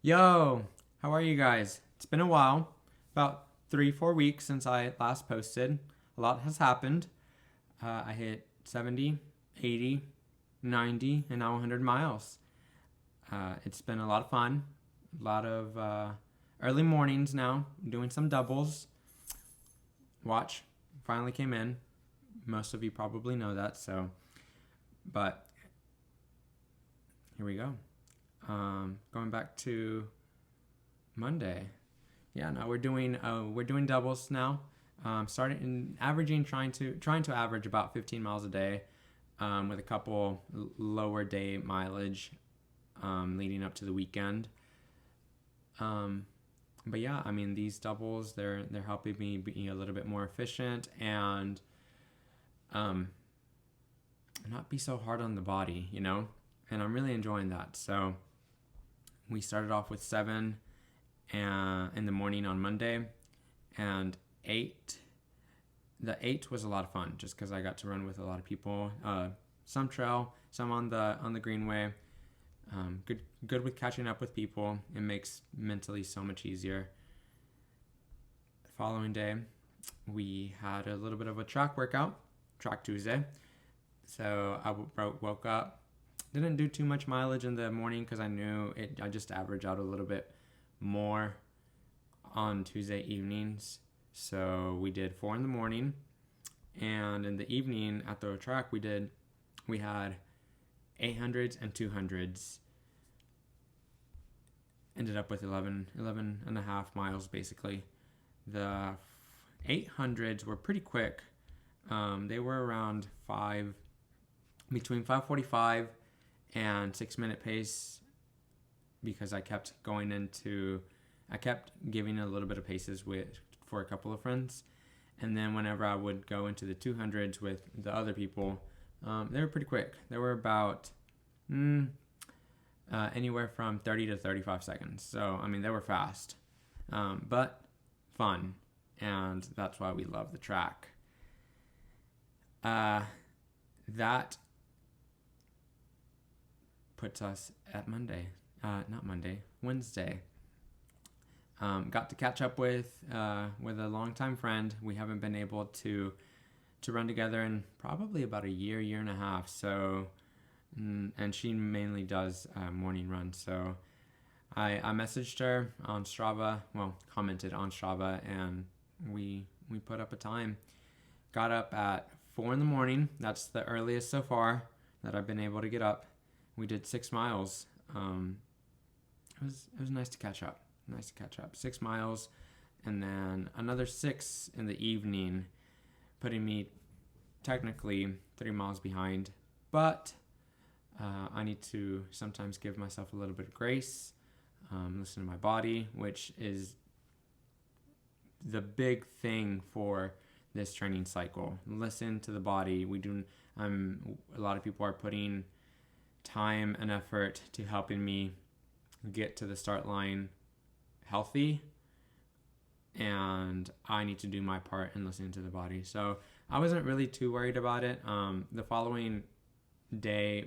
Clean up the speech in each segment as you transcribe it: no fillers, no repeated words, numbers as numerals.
Yo, how are you guys? It's been a while, about 3, 4 weeks since I last posted. A lot has happened. I hit 70, 80, 90, and now 100 miles. It's been a lot of fun. A lot of early mornings now, doing some doubles. Watch finally came in. Most of you probably know that, but here we go. Going back to Monday. Yeah, no, we're doing doubles now. Starting averaging, trying to average about 15 miles a day, with a couple lower day mileage, leading up to the weekend. But yeah, I mean, these doubles, they're helping me be a little bit more efficient and not be so hard on the body, and I'm really enjoying that. So we started off with 7 in the morning on Monday, and 8. The 8 was a lot of fun just because I got to run with a lot of people. Some trail, some on the greenway. Good with catching up with people. It makes mentally so much easier. The following day, we had a little bit of a track workout, Track Tuesday. So I woke up, didn't do too much mileage in the morning because I knew I just average out a little bit more on Tuesday evenings. So we did 4 in the morning, and in the evening at the track we had 800s and 200s. Ended up with 11 and a half miles basically. The 800s were pretty quick. They were around between 5:45 and 6-minute pace, because I kept giving a little bit of paces for a couple of friends. And then whenever I would go into the 200s with the other people, they were pretty quick. They were about anywhere from 30 to 35 seconds. So, I mean, they were fast, but fun. And that's why we love the track. That puts us at Wednesday. Got to catch up with a longtime friend. We haven't been able to run together in probably about a year and a half. So, and she mainly does morning runs. So I messaged her on Strava, commented on Strava, and we put up a time. Got up at 4 in the morning. That's the earliest so far that I've been able to get up. We did 6 miles. It was nice to catch up. 6 miles, and then another 6 in the evening, putting me technically 3 miles behind. But I need to sometimes give myself a little bit of grace, listen to my body, which is the big thing for this training cycle. Listen to the body. A lot of people are putting time and effort to helping me get to the start line healthy, and I need to do my part in listening to the body. So I wasn't really too worried about it. The following day,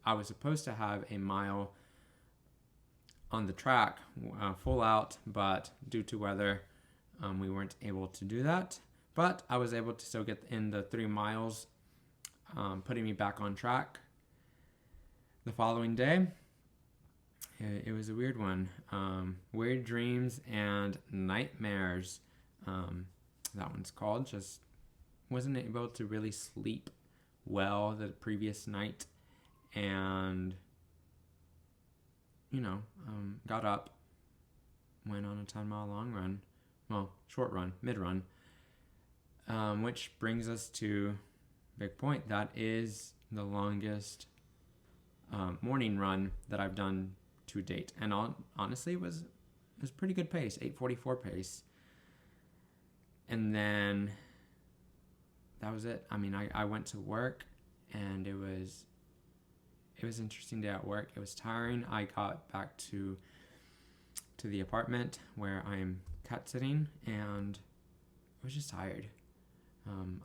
I was supposed to have a mile on the track, full out, but due to weather, we weren't able to do that. But I was able to still get in the 3 miles, putting me back on track. The following day, it was a weird one. Weird dreams and nightmares. That one's called. Just wasn't able to really sleep well the previous night, and got up, went on a 10-mile long run, short run, mid run, which brings us to big point. That is the longest morning run that I've done to date, and honestly, it was pretty good pace, 8:44 pace. And then that was it. I mean, I went to work, and it was interesting day at work. It was tiring. I got back to the apartment where I'm cat sitting, and I was just tired.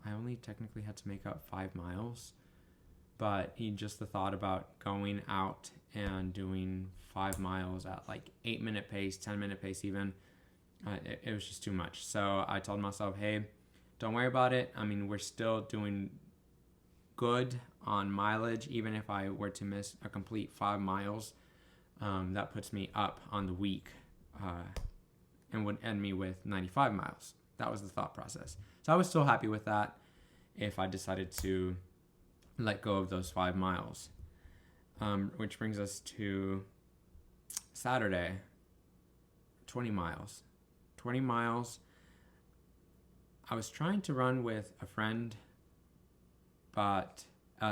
I only technically had to make up 5 miles, but just the thought about going out and doing 5 miles at like 8-minute pace, 10-minute pace even, it was just too much. So I told myself, hey, don't worry about it. I mean, we're still doing good on mileage. Even if I were to miss a complete 5 miles, that puts me up on the week and would end me with 95 miles. That was the thought process. So I was still happy with that if I decided to let go of those 5 miles. Which brings us to Saturday, 20 miles. 20 miles. I was trying to run with a friend, but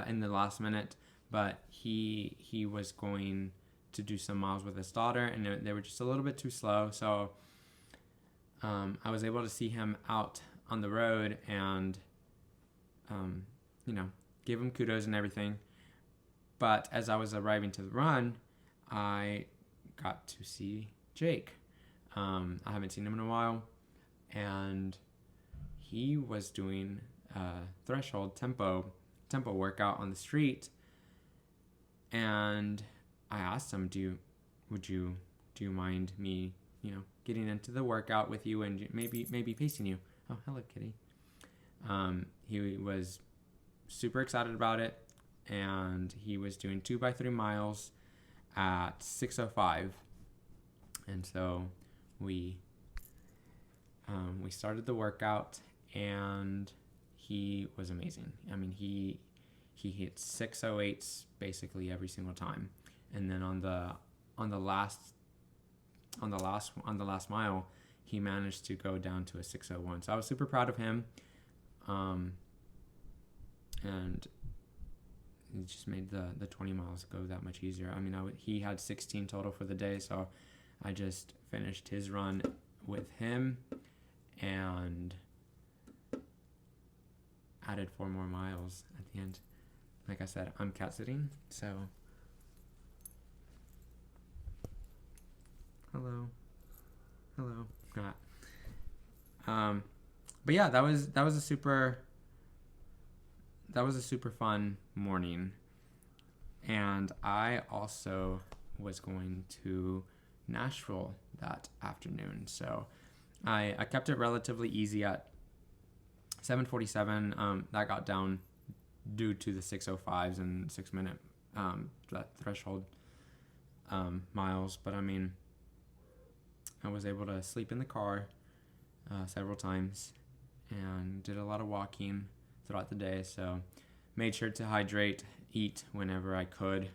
in the last minute, but he was going to do some miles with his daughter, and they were just a little bit too slow. So I was able to see him out on the road and, give him kudos and everything. But as I was arriving to the run, I got to see Jake. I haven't seen him in a while, and he was doing a threshold tempo workout on the street. And I asked him, do you mind me, getting into the workout with you and maybe pacing you? Oh, hello, kitty. He was super excited about it, and he was doing 2x3 miles at 6:05. And so we started the workout, and he was amazing. I mean, he hit 6:08s basically every single time. And then on the last mile, he managed to go down to a 6:01. So I was super proud of him. And it just made the 20 miles go that much easier. I mean, he had 16 total for the day, so I just finished his run with him and added 4 more miles at the end. Like I said, I'm cat sitting, so hello. But yeah, that was a super fun morning. And I also was going to Nashville that afternoon, so I kept it relatively easy at 7:47. That got down due to the 6:05s and 6-minute that threshold miles. But I mean, I was able to sleep in the car several times and did a lot of walking throughout the day. So made sure to hydrate, eat whenever I could.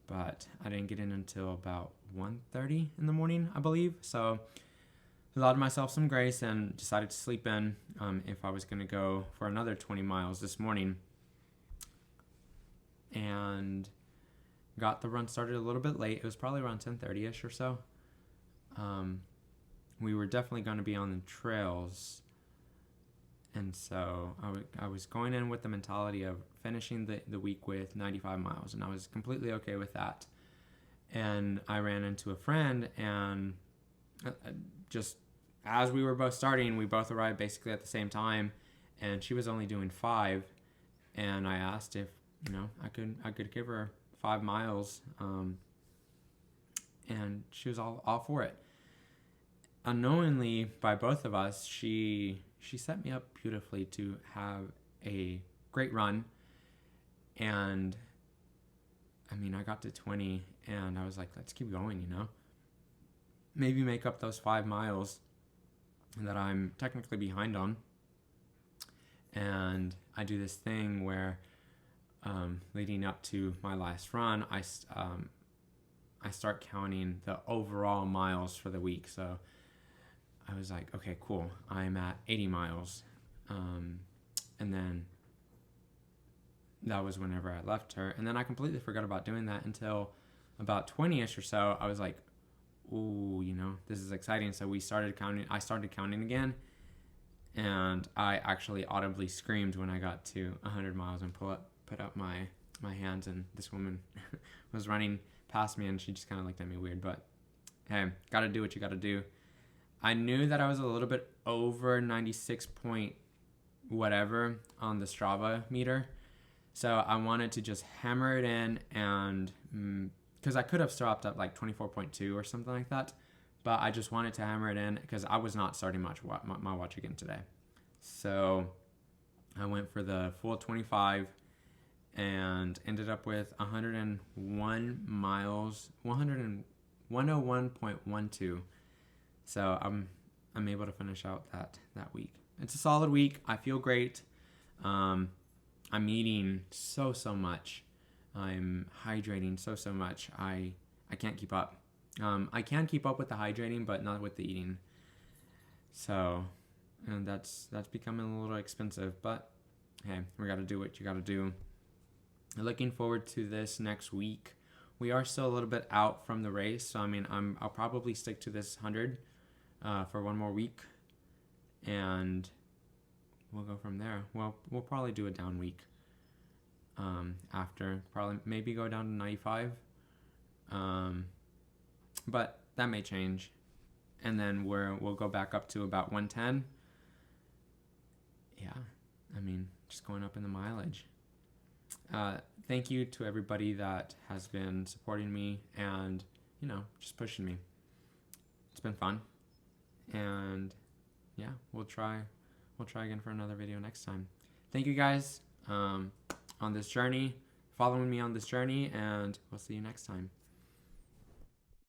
But I didn't get in until about 1:30 in the morning, I believe. So allowed myself some grace and decided to sleep in if I was going to go for another 20 miles this morning. And got the run started a little bit late. It was probably around 10:30ish or so. We were definitely going to be on the trails. And so I was going in with the mentality of finishing the week with 95 miles, and I was completely okay with that. And I ran into a friend, and just as we were both starting, we both arrived basically at the same time, and she was only doing 5, and I asked if I could give her 5 miles, and she was all for it. Unknowingly, by both of us, she set me up beautifully to have a great run. And I mean, I got to 20 and I was like, let's keep going, maybe make up those 5 miles that I'm technically behind on. And I do this thing where leading up to my last run, I start counting the overall miles for the week. So I was like, okay, cool. I'm at 80 miles. And then that was whenever I left her. And then I completely forgot about doing that until about 20-ish or so. I was like, ooh, this is exciting. So I started counting again. And I actually audibly screamed when I got to 100 miles and put up my hands. And this woman was running past me and she just kind of looked at me weird. But hey, got to do what you got to do. I knew that I was a little bit over 96 point whatever on the Strava meter. So I wanted to just hammer it in, and because I could have stopped at like 24.2 or something like that, but I just wanted to hammer it in because I was not starting my watch again today. So I went for the full 25 and ended up with 101 miles, 101.12. So I'm able to finish out that week. It's a solid week. I feel great. I'm eating so much. I'm hydrating so much. I can't keep up. I can keep up with the hydrating, but not with the eating. So, and that's becoming a little expensive. But hey, we got to do what you got to do. Looking forward to this next week. We are still a little bit out from the race, so I mean, I'll probably stick to this 100 for one more week, and we'll go from there. Well, we'll probably do a down week after. Probably maybe go down to 95, but that may change, and then we'll go back up to about 110. Yeah, I mean, just going up in the mileage. Thank you to everybody that has been supporting me and, just pushing me. It's been fun. And yeah, we'll try again for another video next time. Thank you guys on this journey, following me on this journey, and we'll see you next time.